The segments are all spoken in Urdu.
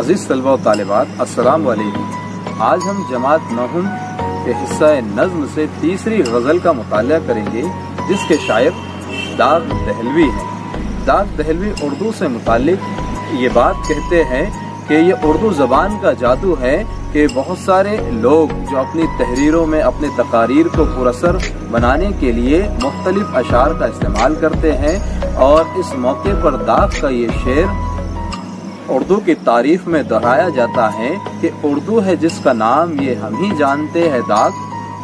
عزیز طلبہ و طالبات، السلام علیکم۔ آج ہم جماعت نہم کے حصہ نظم سے تیسری غزل کا مطالعہ کریں گے، جس کے شاعر داغ دہلوی ہیں۔ داغ دہلوی اردو سے متعلق یہ بات کہتے ہیں کہ یہ اردو زبان کا جادو ہے کہ بہت سارے لوگ جو اپنی تحریروں میں اپنے تقاریر کو پراثر بنانے کے لیے مختلف اشعار کا استعمال کرتے ہیں، اور اس موقع پر داغ کا یہ شعر اردو کی تعریف میں دہرایا جاتا ہے کہ اردو ہے جس کا نام یہ ہم ہی جانتے ہیں داغ،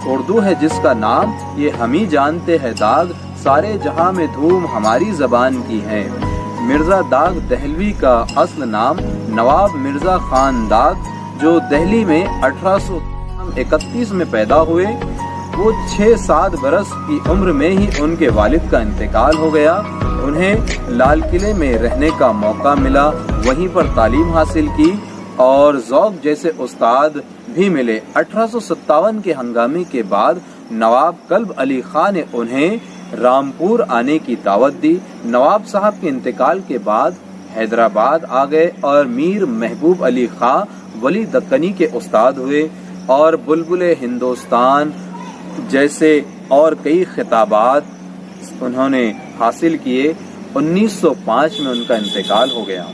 اردو ہے جس کا نام یہ ہم ہی جانتے ہیں داغ، سارے جہاں میں دھوم ہماری زبان کی ہے۔ مرزا داغ دہلوی کا اصل نام نواب مرزا خان داغ، جو دہلی میں 1831 میں پیدا ہوئے۔ وہ 6-7 برس کی عمر میں ہی ان کے والد کا انتقال ہو گیا۔ انہیں لال قلعے میں رہنے کا موقع ملا، وہیں پر تعلیم حاصل کی اور ذوق جیسے استاد بھی ملے۔ 1857 کے ہنگامے کے بعد نواب کلب علی خان نے انہیں رامپور آنے کی دعوت دی۔ نواب صاحب کے انتقال کے بعد حیدرآباد آ گئے اور میر محبوب علی خان ولی دکنی کے استاد ہوئے، اور بلبل ہندوستان جیسے اور کئی خطابات انہوں نے حاصل کیے۔ 1905 میں ان کا انتقال ہو گیا۔